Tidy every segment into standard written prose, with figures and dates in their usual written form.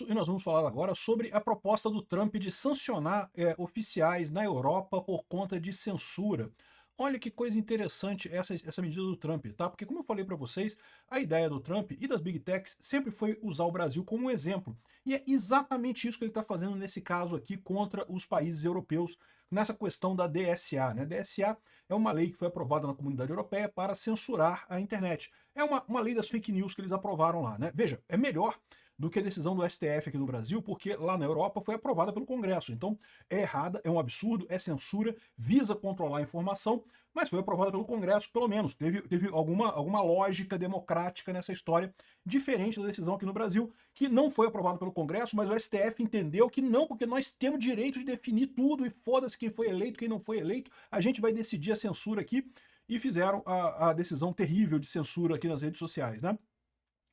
E nós vamos falar agora sobre a proposta do Trump de sancionar oficiais na Europa por conta de censura. Olha que coisa interessante essa medida do Trump, tá? Porque como eu falei para vocês, a ideia do Trump e das Big Techs sempre foi usar o Brasil como um exemplo. E é exatamente isso que ele está fazendo nesse caso aqui contra os países europeus, nessa questão da DSA, né? DSA é uma lei que foi aprovada na Comunidade Europeia para censurar a internet. É uma lei das fake news que eles aprovaram lá, né? Veja, é melhor do que a decisão do STF aqui no Brasil, porque lá na Europa foi aprovada pelo Congresso. Então é errada, é um absurdo, é censura, visa controlar a informação, mas foi aprovada pelo Congresso, pelo menos. Teve alguma lógica democrática nessa história, diferente da decisão aqui no Brasil, que não foi aprovada pelo Congresso, mas o STF entendeu que não, porque nós temos direito de definir tudo, e foda-se quem foi eleito, quem não foi eleito, a gente vai decidir a censura aqui, e fizeram a decisão terrível de censura aqui nas redes sociais, né?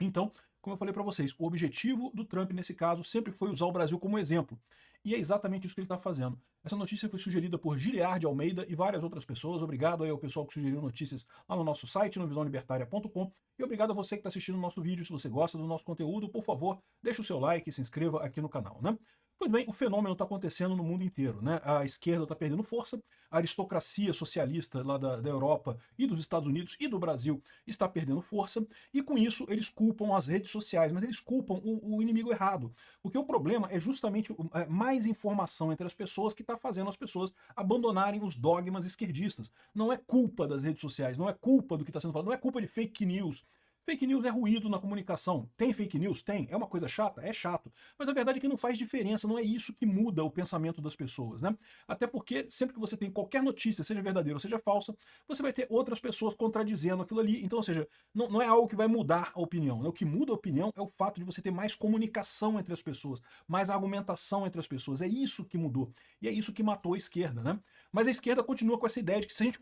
Então, como eu falei para vocês, o objetivo do Trump nesse caso sempre foi usar o Brasil como exemplo. E é exatamente isso que ele está fazendo. Essa notícia foi sugerida por Giliard Almeida e várias outras pessoas. Obrigado aí ao pessoal que sugeriu notícias lá no nosso site, no visãolibertaria.com. E obrigado a você que está assistindo o nosso vídeo. Se você gosta do nosso conteúdo, por favor, deixe o seu like e se inscreva aqui no canal, né? Pois bem, o fenômeno está acontecendo no mundo inteiro, né? A esquerda está perdendo força, a aristocracia socialista lá da Europa e dos Estados Unidos e do Brasil está perdendo força, e com isso eles culpam as redes sociais, mas eles culpam o inimigo errado. Porque o problema é justamente mais informação entre as pessoas que está fazendo as pessoas abandonarem os dogmas esquerdistas. Não é culpa das redes sociais, não é culpa do que está sendo falado, não é culpa de fake news. Fake news é ruído na comunicação. Tem fake news? Tem. É uma coisa chata? É chato. Mas a verdade é que não faz diferença, não é isso que muda o pensamento das pessoas, né? Até porque sempre que você tem qualquer notícia, seja verdadeira ou seja falsa, você vai ter outras pessoas contradizendo aquilo ali. Então, ou seja, não é algo que vai mudar a opinião, né? O que muda a opinião é o fato de você ter mais comunicação entre as pessoas, mais argumentação entre as pessoas. É isso que mudou. E é isso que matou a esquerda, né? Mas a esquerda continua com essa ideia de que se a gente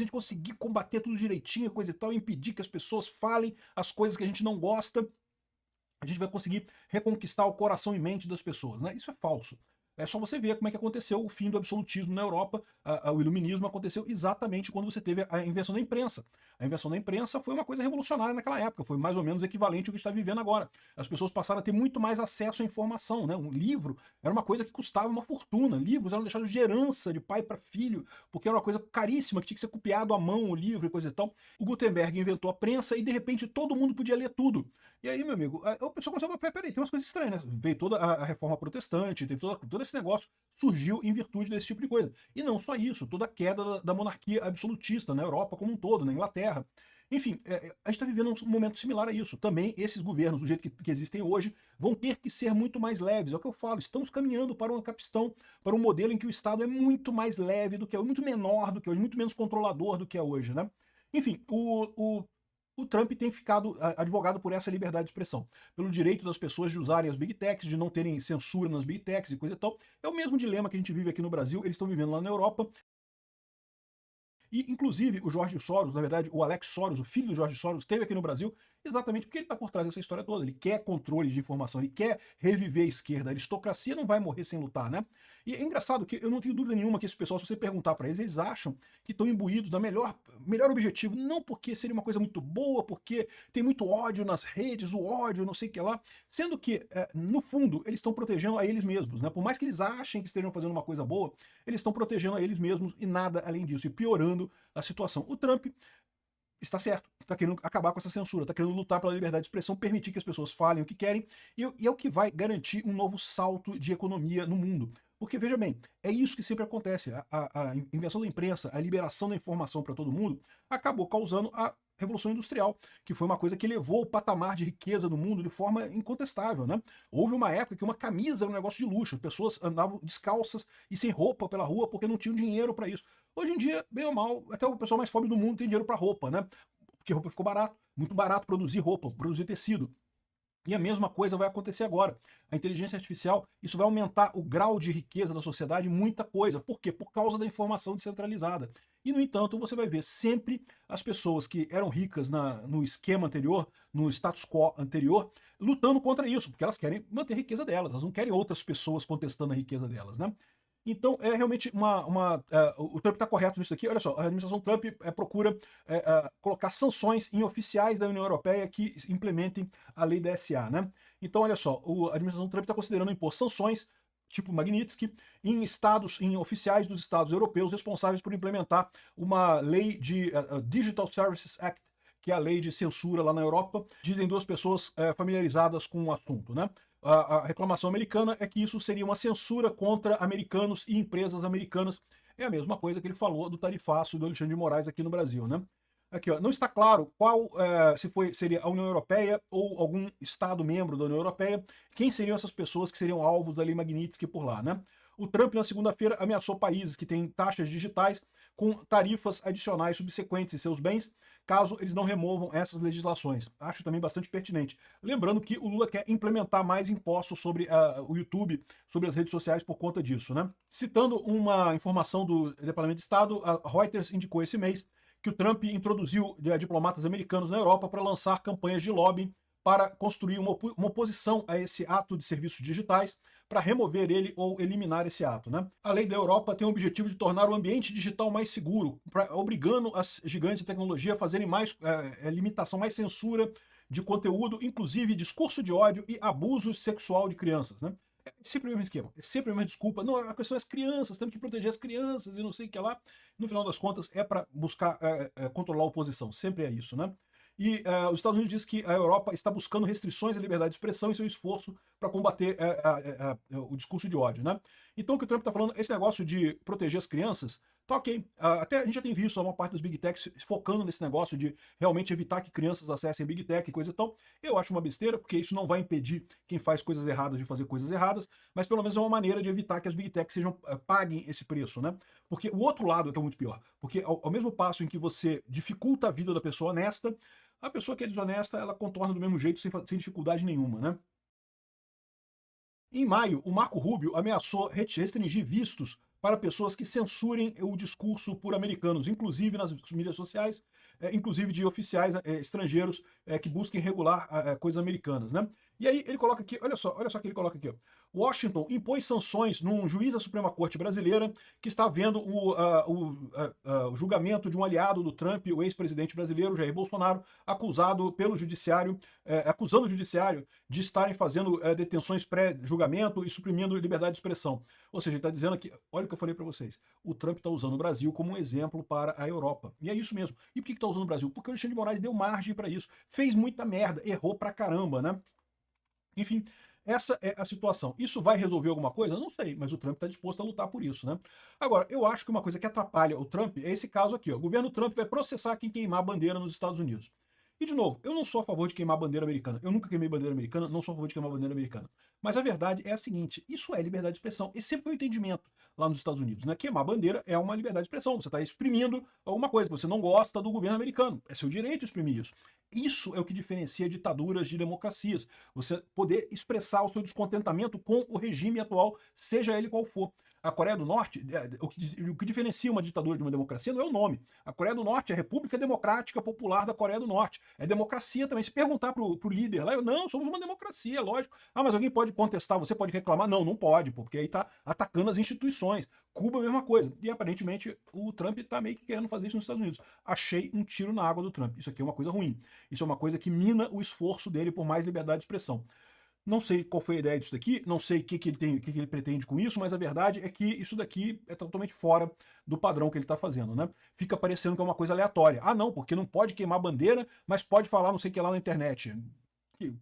conseguir combater tudo direitinho, coisa e tal, impedir que as pessoas falem as coisas que a gente não gosta, a gente vai conseguir reconquistar o coração e mente das pessoas, né? Isso é falso. É só você ver como é que aconteceu o fim do absolutismo na Europa. O iluminismo aconteceu exatamente quando você teve a invenção da imprensa. A invenção da imprensa foi uma coisa revolucionária naquela época, foi mais ou menos equivalente ao que está vivendo agora. As pessoas passaram a ter muito mais acesso à informação, né? Um livro era uma coisa que custava uma fortuna. Livros eram deixados de herança de pai para filho, porque era uma coisa caríssima, que tinha que ser copiado à mão o livro e coisa e tal. O Gutenberg inventou a prensa e de repente todo mundo podia ler tudo. E aí, meu amigo, o pessoal começou a falar, peraí, tem umas coisas estranhas, né? Veio toda a reforma protestante, teve todo esse negócio, surgiu em virtude desse tipo de coisa. E não só isso, toda a queda da monarquia absolutista na Europa como um todo, na Inglaterra. Enfim, a gente está vivendo um momento similar a isso. Também esses governos, do jeito que existem hoje, vão ter que ser muito mais leves. É o que eu falo, estamos caminhando para uma capistão, para um modelo em que o Estado é muito mais leve do que é hoje, muito menor do que hoje, muito menos controlador do que é hoje, né? Enfim, o Trump tem ficado advogado por essa liberdade de expressão, pelo direito das pessoas de usarem as Big Techs, de não terem censura nas Big Techs e coisa e tal. É o mesmo dilema que a gente vive aqui no Brasil, eles estão vivendo lá na Europa. E, inclusive, o Jorge Soros, na verdade, o Alex Soros, o filho do Jorge Soros, esteve aqui no Brasil exatamente porque ele está por trás dessa história toda. Ele quer controle de informação, ele quer reviver a esquerda. A aristocracia não vai morrer sem lutar, né? E é engraçado que eu não tenho dúvida nenhuma que esse pessoal, se você perguntar para eles, eles acham que estão imbuídos da melhor objetivo, não porque seria uma coisa muito boa, porque tem muito ódio nas redes, o ódio, não sei o que lá, sendo que, no fundo, eles estão protegendo a eles mesmos, né? Por mais que eles achem que estejam fazendo uma coisa boa, eles estão protegendo a eles mesmos e nada além disso, e piorando a situação. O Trump está certo, está querendo acabar com essa censura, está querendo lutar pela liberdade de expressão, permitir que as pessoas falem o que querem, e é o que vai garantir um novo salto de economia no mundo. Porque, veja bem, é isso que sempre acontece. A invenção da imprensa, a liberação da informação para todo mundo, acabou causando a Revolução Industrial, que foi uma coisa que elevou o patamar de riqueza do mundo de forma incontestável, né? Houve uma época que uma camisa era um negócio de luxo, as pessoas andavam descalças e sem roupa pela rua porque não tinham dinheiro para isso. Hoje em dia, bem ou mal, até o pessoal mais pobre do mundo tem dinheiro para roupa, né? Porque roupa ficou barato, muito barato produzir roupa, produzir tecido. E a mesma coisa vai acontecer agora. A inteligência artificial, isso vai aumentar o grau de riqueza da sociedade, muita coisa. Por quê? Por causa da informação descentralizada. E, no entanto, você vai ver sempre as pessoas que eram ricas no esquema anterior, no status quo anterior, lutando contra isso, porque elas querem manter a riqueza delas, elas não querem outras pessoas contestando a riqueza delas, né? Então, é realmente o Trump está correto nisso aqui. Olha só, a administração Trump procura colocar sanções em oficiais da União Europeia que implementem a lei da SA, né? Então, olha só, a administração Trump está considerando impor sanções, tipo Magnitsky, em oficiais dos estados europeus responsáveis por implementar uma lei de Digital Services Act, que é a lei de censura lá na Europa, dizem duas pessoas familiarizadas com o assunto, né? A reclamação americana é que isso seria uma censura contra americanos e empresas americanas. É a mesma coisa que ele falou do tarifaço do Alexandre de Moraes aqui no Brasil, né? Aqui, ó, não está claro qual, seria a União Europeia ou algum Estado membro da União Europeia, quem seriam essas pessoas que seriam alvos da lei Magnitsky por lá, né? O Trump, na segunda-feira, ameaçou países que têm taxas digitais com tarifas adicionais subsequentes em seus bens, caso eles não removam essas legislações. Acho também bastante pertinente. Lembrando que o Lula quer implementar mais impostos sobre o YouTube, sobre as redes sociais por conta disso, né? Citando uma informação do Departamento de Estado, a Reuters indicou esse mês que o Trump introduziu diplomatas americanos na Europa para lançar campanhas de lobbying para construir uma oposição a esse ato de serviços digitais, para remover ele ou eliminar esse ato, né? A lei da Europa tem o objetivo de tornar o ambiente digital mais seguro, obrigando as gigantes de tecnologia a fazerem mais limitação, mais censura de conteúdo, inclusive discurso de ódio e abuso sexual de crianças, né? É sempre o mesmo esquema, é sempre a mesma desculpa. Não, a questão é as crianças, temos que proteger as crianças e não sei o que lá. No final das contas, é para buscar controlar a oposição, sempre é isso, né? E os Estados Unidos diz que a Europa está buscando restrições à liberdade de expressão em seu esforço para combater o discurso de ódio, né? Então o que o Trump está falando, esse negócio de proteger as crianças, tá ok. Até a gente já tem visto uma parte dos Big Techs focando nesse negócio de realmente evitar que crianças acessem Big Tech e coisa e tal. Eu acho uma besteira, porque isso não vai impedir quem faz coisas erradas de fazer coisas erradas, mas pelo menos é uma maneira de evitar que as Big Techs paguem esse preço, né? Porque o outro lado é que é muito pior. Porque ao mesmo passo em que você dificulta a vida da pessoa honesta, a pessoa que é desonesta, ela contorna do mesmo jeito, sem dificuldade nenhuma, né? Em maio, o Marco Rubio ameaçou restringir vistos para pessoas que censurem o discurso por americanos, inclusive nas mídias sociais, inclusive de oficiais estrangeiros que busquem regular coisas americanas, né? E aí ele coloca aqui, olha só o que ele coloca aqui, ó. Washington impôs sanções num juiz da Suprema Corte brasileira que está vendo o julgamento de um aliado do Trump, o ex-presidente brasileiro, Jair Bolsonaro, acusando o judiciário de estarem fazendo detenções pré-julgamento e suprimindo liberdade de expressão. Ou seja, ele está dizendo aqui, olha o que eu falei para vocês, o Trump está usando o Brasil como um exemplo para a Europa. E é isso mesmo. E por que está usando o Brasil? Porque o Alexandre de Moraes deu margem para isso. Fez muita merda, errou pra caramba, né? Enfim, essa é a situação. Isso vai resolver alguma coisa? Não sei, mas o Trump está disposto a lutar por isso, né? Agora, eu acho que uma coisa que atrapalha o Trump é esse caso aqui, ó. O governo Trump vai processar quem queimar a bandeira nos Estados Unidos. E, de novo, eu não sou a favor de queimar a bandeira americana. Eu nunca queimei bandeira americana, não sou a favor de queimar a bandeira americana. Mas a verdade é a seguinte, isso é liberdade de expressão. Esse sempre foi o entendimento lá nos Estados Unidos, né? Queimar a bandeira é uma liberdade de expressão. Você está exprimindo alguma coisa, você não gosta do governo americano. É seu direito exprimir isso. Isso é o que diferencia ditaduras de democracias. Você poder expressar o seu descontentamento com o regime atual, seja ele qual for. A Coreia do Norte, o que diferencia uma ditadura de uma democracia não é o nome. A Coreia do Norte é a República Democrática Popular da Coreia do Norte. É democracia também. Se perguntar pro líder lá, não, somos uma democracia, lógico. Ah, mas alguém pode contestar, você pode reclamar? Não, não pode, porque aí tá atacando as instituições. Cuba, a mesma coisa. E aparentemente o Trump tá meio que querendo fazer isso nos Estados Unidos. Achei um tiro na água do Trump. Isso aqui é uma coisa ruim. Isso é uma coisa que mina o esforço dele por mais liberdade de expressão. Não sei qual foi a ideia disso daqui, não sei o que ele pretende com isso, mas a verdade é que isso daqui é totalmente fora do padrão que ele está fazendo, né? Fica parecendo que é uma coisa aleatória. Ah, não, porque não pode queimar bandeira, mas pode falar não sei o que lá na internet.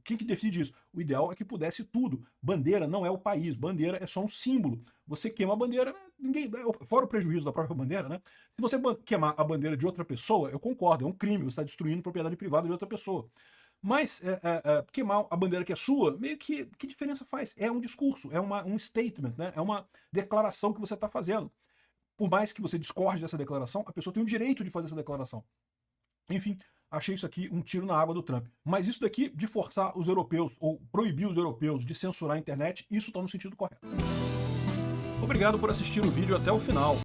Quem que decide isso? O ideal é que pudesse tudo. Bandeira não é o país, bandeira é só um símbolo. Você queima a bandeira, ninguém, fora o prejuízo da própria bandeira, né? Se você queimar a bandeira de outra pessoa, eu concordo, é um crime, você está destruindo propriedade privada de outra pessoa. Mas queimar a bandeira que é sua, meio que diferença faz? É um discurso, é um statement, né? É uma declaração que você está fazendo. Por mais que você discorde dessa declaração, a pessoa tem o direito de fazer essa declaração. Enfim, achei isso aqui um tiro na água do Trump. Mas isso daqui de forçar os europeus, ou proibir os europeus de censurar a internet, isso está no sentido correto. Obrigado por assistir o vídeo até o final.